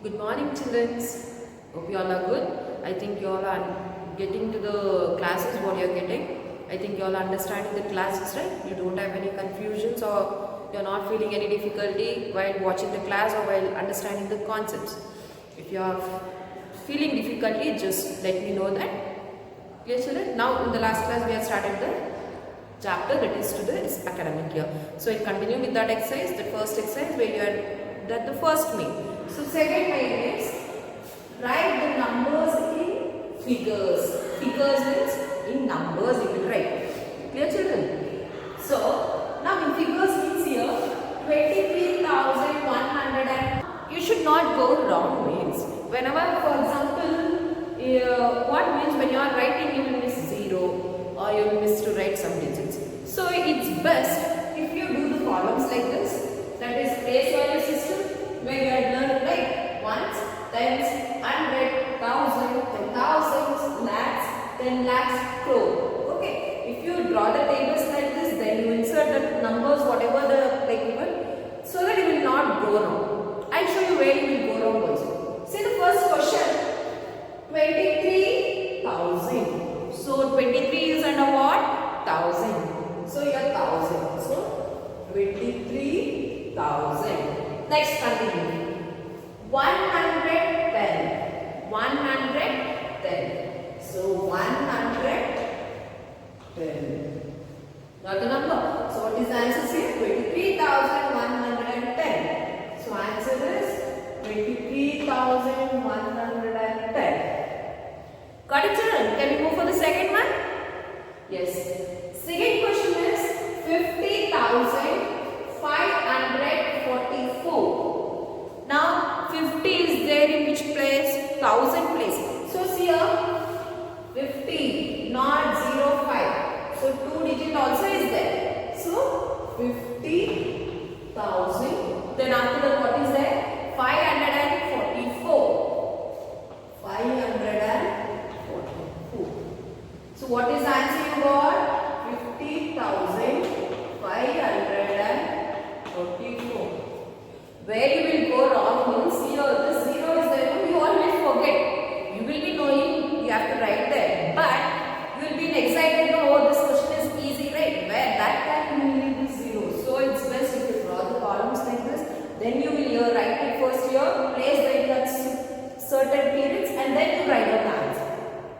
Good morning, children. Hope you all are good. I think you all are getting to the classes what you are getting. I think you all are understanding the classes, right? You don't have any confusions or you are not feeling any difficulty while watching the class or while understanding the concepts. If you are feeling difficulty, just let me know that. Clear, children? Now, in the last class, we have started the chapter that is to this academic year. So, I continue with that exercise, the first exercise where you had done the first main. So, second main is write the numbers in figures. Figures means in numbers you will write. Clear, children? So, now in figures means here 23,100 and you should not go wrong means. Whenever, for example, what means when you are writing you will miss 0 or you will miss to write some digits. So, it's best if you do the columns like this, that is place value system, where you had learned like ones, tens, hundred, thousand, then thousands, lakhs, then lakhs, crore. Okay. If you draw the tables like this, then you insert the numbers, whatever the like given, so that you will not go wrong. I'll show you where you will go wrong also. See the first question, 23,000. So 23 is under what? 1,000. So your 1,000. So 23,000. Next continue. 110. 110. So 110. Got the number. So what is the answer here? 23,110. So answer is 23,110. Got it, children? Can we move for the second one? Yes. Second question is 50,544. Now 50 is there in which place? 1,000 place. So see here 50 not 05. So 2 digit also is there. So 50,000. Then after that what is there? 544. 544. So what is the answer you got? 50,544. Where you will go wrong means here the 0 is there. You always forget. You will be knowing you have to write there. But you will be excited. No, oh, this question is easy, right? Where that time you will need the 0. So it's best if you draw the columns like this. Then you will write it first here. Place the certain periods and then you write down the answer.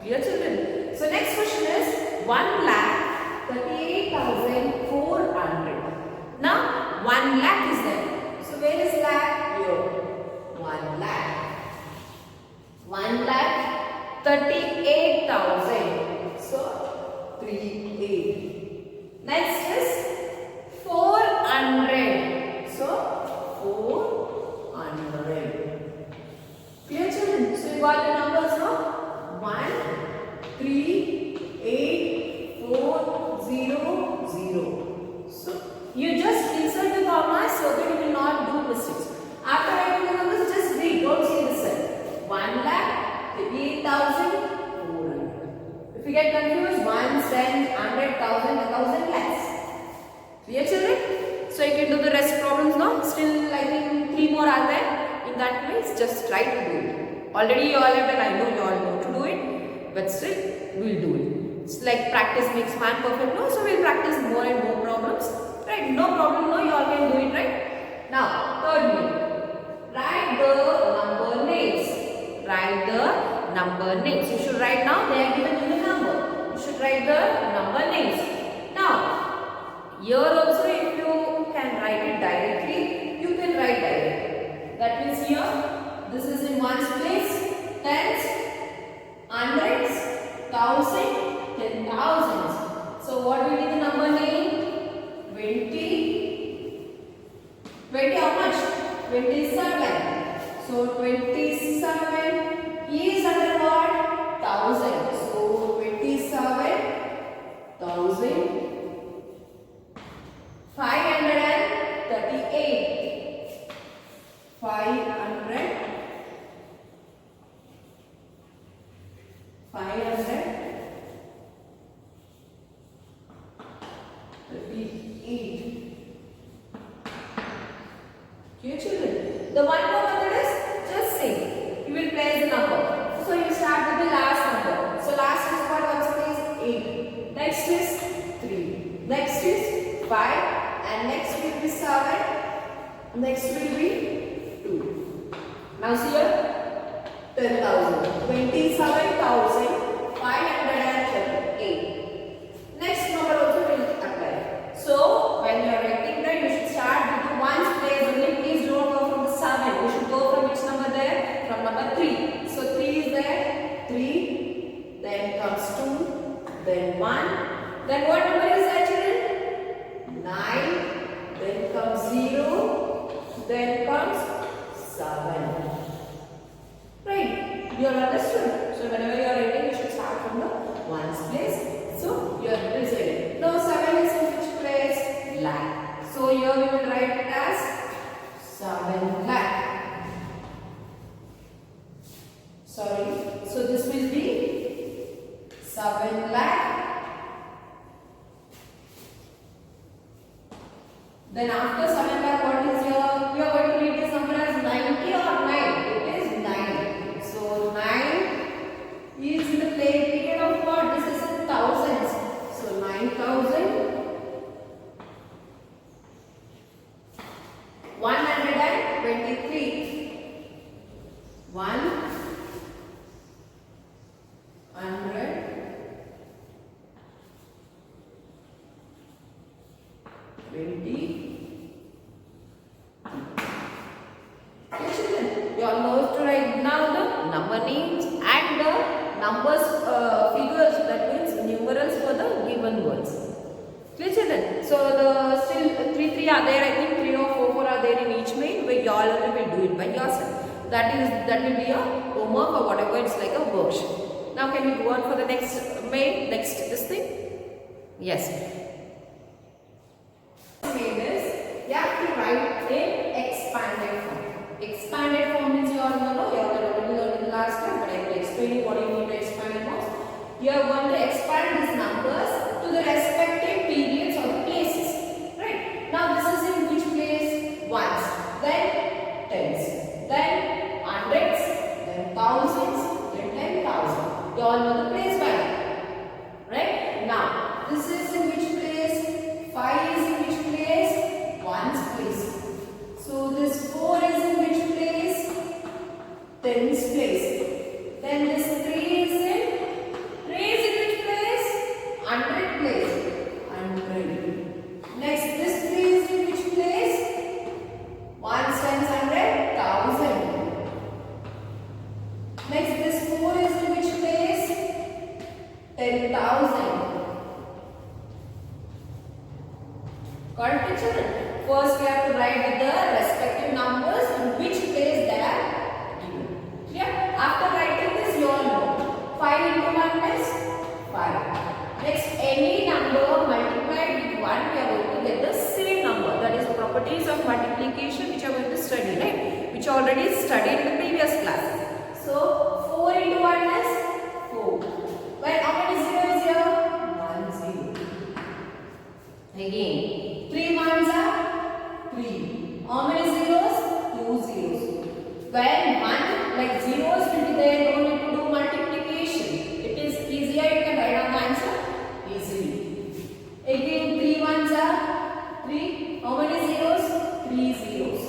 Clear, children? So next question is 1,38,400. Now 1 lakh is there. So where is lakh? Here. 1 lakh. 1,38,000. So 38. Next is 400. So 400. Clear, children? So you got the numbers now? 1, 3, 8, 4, 0, 0. So you just insert the commas so that you will not do mistakes. After writing the numbers, just read. Don't see the set. 1,38,400. If you get confused, 1, 10, 100, 1,000, 1,000 lakhs. Clear, children? So you can do the rest problems now. Still, I think 3 more are there. In that means, just try to do it. Already you all have done. I know you all know to do it, but still we will do it. It's like practice makes man perfect. No, so we'll practice more and more problems. Right? No problem. No, you all can do it. Right? Now, third one. Write the number names. Write the number names. You should write now. They are given you the number. You should write the number names. Now, here also if you can write it directly, you can write directly. That means here, this is in ones place, tens, hundreds, thousand, 10,000s. So what will be the number name? 20. 20 how much? 27. So 27 is under what? 1,000. So 27,000. 538. 500. 38. Okay, children. The one more method is just sing. Next will be 2. Now see here, 10,000. 27,538. Next number also will apply. So when you are writing that, you should start with the ones place only. Please don't go from the 7. You should go from which number there? From number 3. So 3 is there. 3. Then comes 2. Then 1. Then what number is that, children? 9. Then comes 0. Then comes 7. Right? You are understood? So whenever you are writing, you should start from the ones place. So you are decided. Now 7 is in which place? Lakh. So here we will write it as 7 lakh. Sorry. So this will be 7 lakh. Then after 7 lakh, what is your? We are going to read this number as 90 or 9. It is 9. So 9 is in the period of what? This is in thousands. So 9,000. 123. 120. You are supposed to write now the number names and the numbers, figures, that means numerals for the given words. Clear, children? So the still 3 are there. I think 3 or 4 are there in each main. Where you all will do it by yourself. That will be a homework or whatever. It's like a worksheet. Now can we go on for the next main? Next this thing. Yes. Main is you have to write in expanded form. Expanded form means you all know. You all already learned in the last class, but I will explain you what you mean by expanded forms. You are going to expand these numbers to the respective periods or places. Right? Now this is in which place? Ones, then tens, then hundreds, then thousands, then 10,000. You all know the place by now. Right? Now this is in which place? 5 is in which place? Ones place. So this 4 is in which place? Tens place. Then this 3 is in which place? 100 place. 100. Next this 3 is in which place? 1 times 100, 1,000. Next this 4 is in which place? 10,000. Got it, children? First we have to write with the respective numbers in which place they are given. Clear? After writing this, you all know 5 into 1 is 5. Next, any number multiplied with 1, we are going to get the same number. That is properties of multiplication which are going to study, right? Which already studied in the previous class. So 4 into 1 is 4. Well, how many zeros here? 1 0. Again, 3 ones are 3. How many zeros? 2 zeros. When 1 like zeros will be there, no need to do multiplication. It is easier, you can write down the answer easily. Again 3 ones are 3. How many zeros? 3 zeros.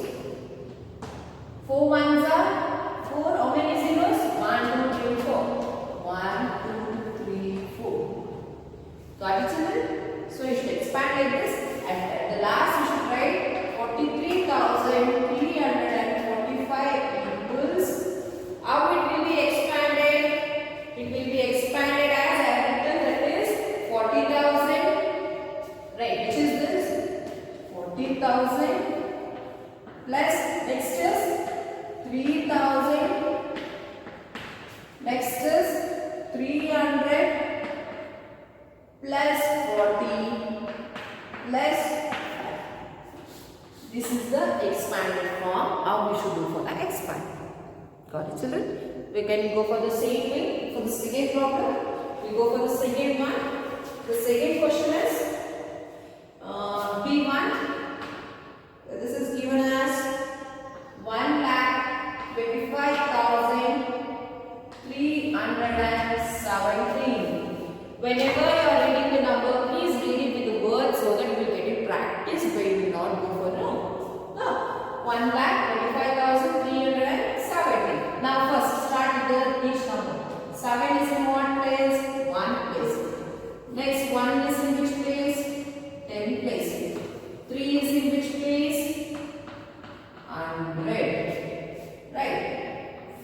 4 ones are 4. How many zeros? 1, 2, 3, 4. 1, 2, 3, 4. Got it, children? So you should expand like this. At the last you should write 43,345 equals. How it will be expanded? It will be expanded as I have written, that is 40,000. Right, which is this? 40,000 plus next is 3,000. Next is 300 plus 40 plus 5. This is the expanded form. How we should do for the expand. Got it, children? We can go for the same way for the second problem. We go for the second one. The second question is B1. This is given as 1,25,317. Whenever you are reading the number, please read it with the words so that you will get it practice, but you will not go for no. No.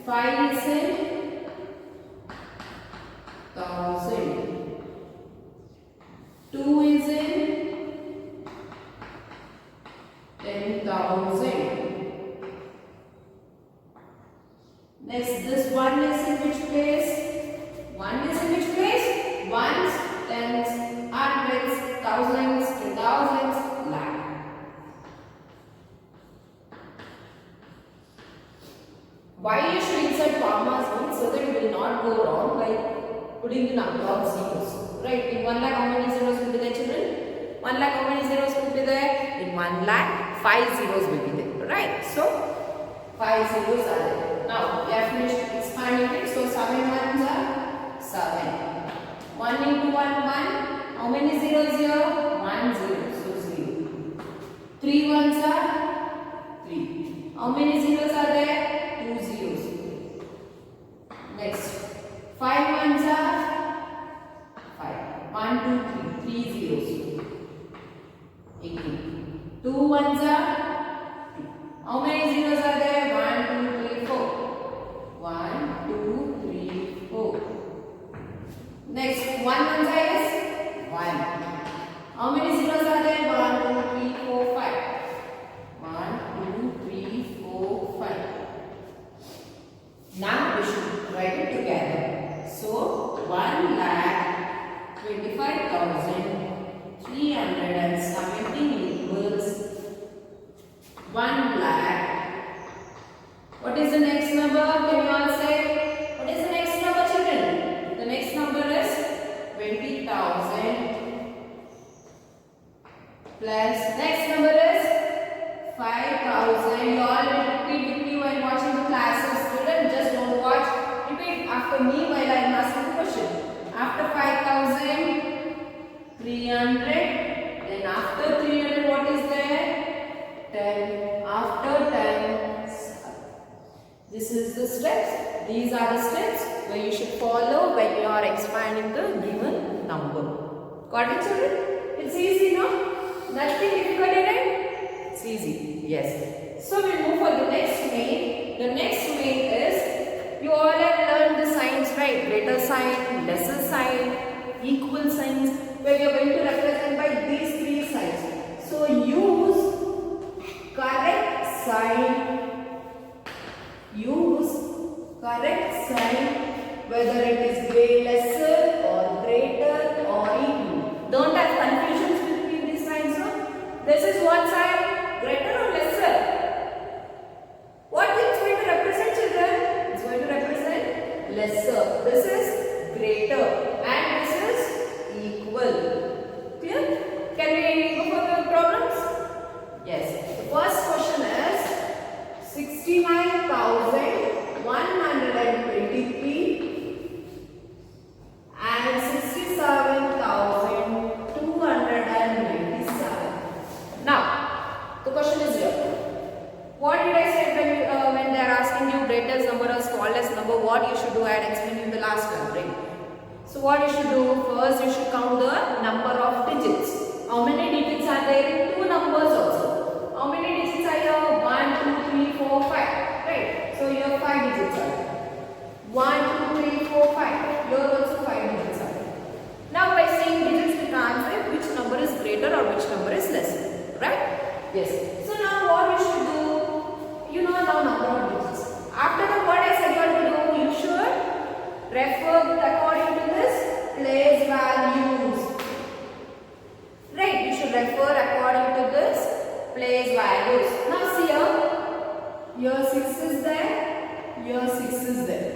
5 is in 1000. 2 is in 10,000. Next, this 1 is in which place? 1 is in which place? Ones, tens, hundreds, thousands, 10,000s, lakh. Why you should insert commas means so that you will not go wrong by putting the number of zeros. Right? In 1 lakh, how many zeros will be there, children? 1 lakh, how many zeros will be there? In 1 lakh, 5 zeros will be there. Right? So, 5 zeros are there. Now, we have finished expanding it. So, 7 ones are 7. 1 into 1, 1. How many zeros here? 1 0. So, 0. 3 ones are 3. How many zeros are there? 2 zeros. Next, 5 ones are 5. 1, 2, 3. 3 zeros. 18. 2 ones are 2. How many zeros are there? 1, 2, 3, 4. 1, 2, 3, 4. Next, 1 ones are 1. How many zeros are there? 1, 2, 3, 4, 5. 1, 2, 3, 4, 5. Now we should write it together. So 1,25,317 equals 1 lakh. What is the next number? Can you all say? What is the next number, children? The next number is 20,000 plus next number is 5,000. You all repeat with me while watching the classes. Students, just don't watch. Repeat after me while I am asking the question. After 5,000, 300. Then after 300, what is there? 10. After 10, 7. This is the steps. These are the steps where you should follow when you are expanding the given number. Got it, children? It's easy, no? Nothing difficult in it? It's easy. Yes. So we move for the next main. The next main is, you all have learned the signs, right? Greater sign, lesser sign, equal signs, where we are going to represent by these 3 signs. So use correct sign. Use correct sign whether it is lesser or greater or equal. Don't have confusions between these signs, no? This is what sign? Greater or lesser? What is going to represent, children? It's going to represent lesser. This is greater and this is equal. Clear? Can we go for the problems? Yes. The first question is 69,123 and 67,297. Now, the question is here. What did I say when they are asking you greatest number or smallest number? What you should do? I had explained in the last one, right? So what you should do? First, you should count the number of digits. How many digits are there in 2 numbers also? How many digits are here? 1, 2, 3, 4, 5. Right? So here 5 digits are there. 1, 2, 3, 4, 5. Here also 5 digits are there. Now by seeing digits, we can answer which number is greater or which number is lesser. Right? Yes. So now what we should do? You know now number of digits. After the what I said you have to do, you should refer according to this place values. Right? You should refer according to this place values. Now see here 6 is there, here 6 is there.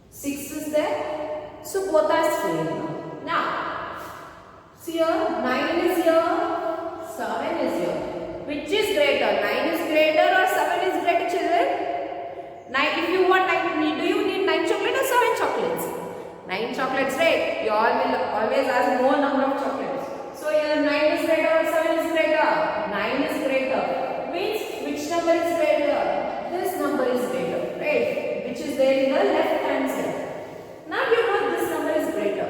6 is there. So both are same. Now see here 9 is here, 7 is here. Which is greater? 9 is greater or 7 is greater, children? 9, if you want 9, do you need 9 chocolates or 7 chocolates? 9 chocolates, right? You all will always ask more number of chocolates. So here 9 is greater or 7 is greater? 9 is greater. Means which number is greater? This number is greater, right? Which is there in the left hand side. Now you know this number is greater.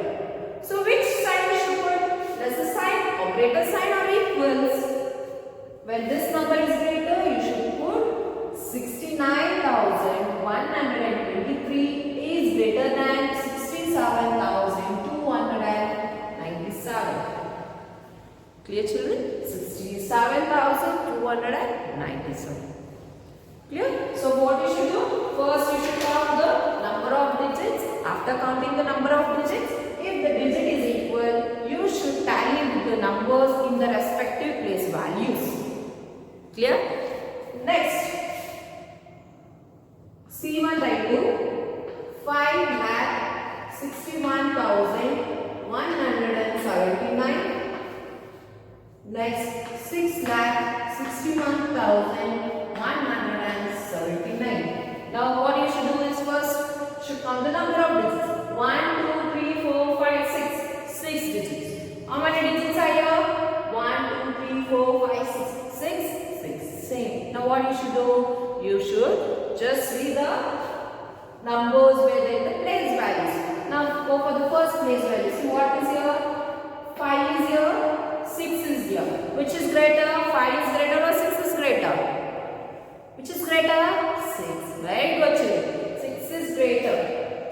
So which sign you should put? Lesser sign or greater sign or equals? When this number is greater, you should put 69,000. 38,123 is greater than 67,297. Clear, children? 67,297. Clear? So what you should do? First you should count the number of digits. After counting the number of digits, if the digit is equal, you should tally with the numbers in the respective place values. Clear? Next, C1 write to 5,61,179. Next, 6,61,179. Now what you should do is first should count the number of digits. 1, 2, 3, 4, 5, 6. 6 digits. How many digits are here? 1, 2, 3, 4, 5, 6. 6. Same. Now what you should do? You should just see the numbers where they are the place values. Now go for the first place value. See what is here? 5 is here. 6 is here. Which is greater? 5 is greater or 6 is greater? Which is greater? 6. Very good, children. 6 is greater.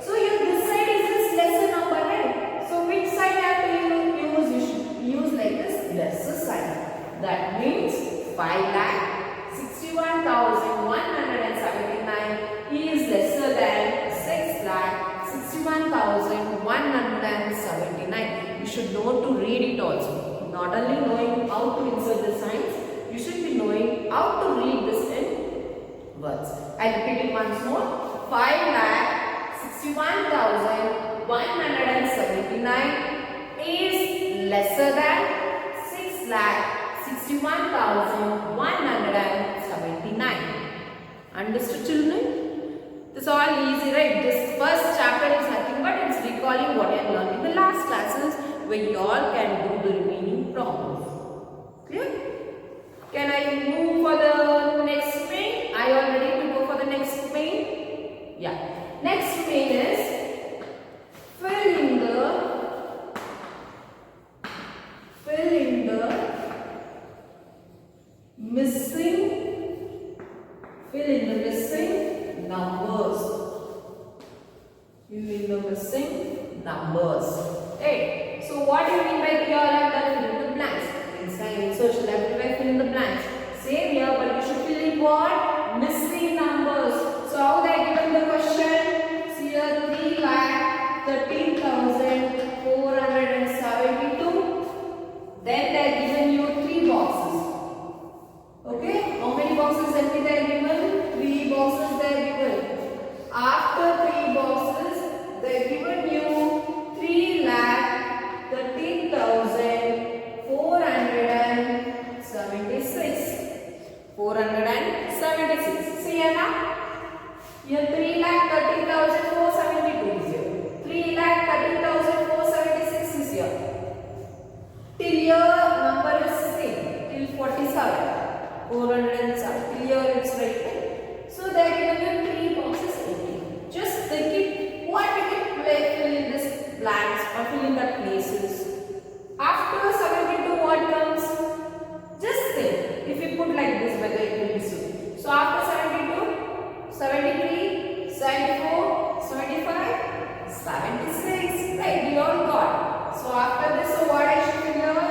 So this side is this lesser number, right? So which side have to use? You should use like this lesser side. That means 5,61,179 is lesser than 6,61,179. You should know to read it also. Not only knowing how to insert the signs, you should be knowing how to read this in words. I repeat it once more. 5,61,179 is lesser than 6,61,179. Understood, children? This is all easy, right? This first chapter is nothing but it's recalling what you have learned in the last classes, where you all can do the remaining problems. Clear? Can I move for the next main? Are you all ready to go for the next main? Yeah. Next main is fill in the missing numbers. Fill in the missing numbers. Hey, so what do you mean by you all have done fill in the blanks? So should have to fill in the blanks. Same here, but you should fill in what? Missing numbers. So how they are given the question? See here, 3,13,472. Then they are given you 3 boxes. Okay, how many boxes empty they are given? 3 boxes they are given. After 3 boxes, they are given you 3,13,476. 476. See here now? Here 3,13,472 is here. 3,13,476 is here. Till here number is same. Till 47. 407. Till here it's right. So they are given you 3 boxes empty. Just think it. What we can fill in this blanks or fill in the places. After 72, what comes? Just think. If you put like this, whether it will be so. So after 72, 73, 74, 75, 76. Right, we all got. So after this, so what I should fill here?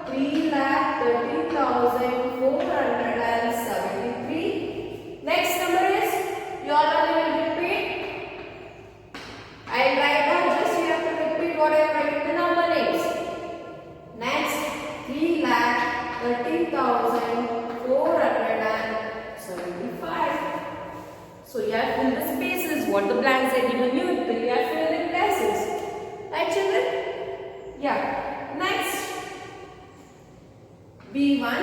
3,13,473. Next number is, you all will repeat. I'll write down, just you have to repeat what I am writing the number names. Next, 3,13,475. So you have filled the spaces, what the blanks are given you, you have filled in places. Right, children? Yeah. Next, B1.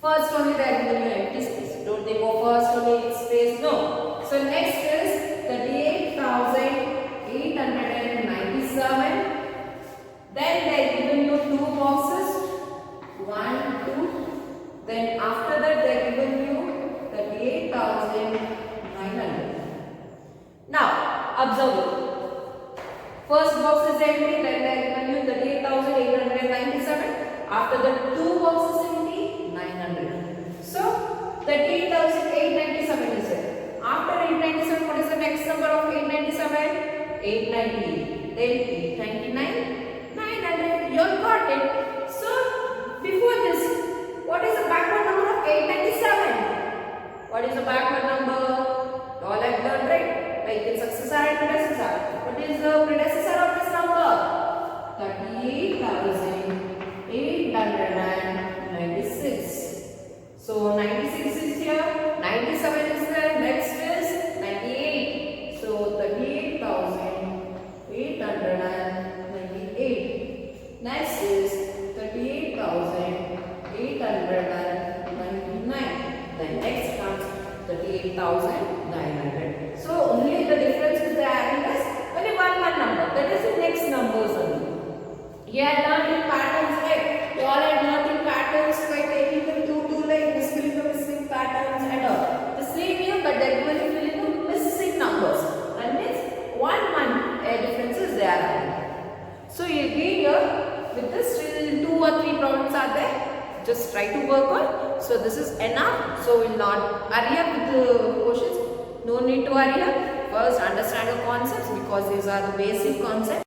First only they are given you empty space. Don't they go first only space? No. So next is 38,897. Then they are given you 2 boxes. 1, 2. Then after that they are given you 38,900. Now observe it. First box is empty. Then they are given you 38,897. After the 2 boxes empty, 900. So 38,897 is it. After 897, what is the next number of 897? 890. Then 899, 900. You all got it. So, before this, what is the backward number of 897? What is the backward number? You all have learned, right? Like its successor and predecessor. What is the predecessor of this number? 38,896. So 96 is here, 97 is there, next is 98. So 38,898. Next is 38,899. Then next comes 38,900. So only the difference is the adding is only one number. That is the next numbers only. You had learned in patterns, right? You all had learned in patterns by taking them two like missing patterns and all. The same here, but that you will fill in the missing numbers. And means one differences there are. So again here with this still 2 or 3 problems are there. Just try to work on. So this is enough. So we'll not hurry up with the questions. No need to hurry up. First understand the concepts because these are the basic concepts.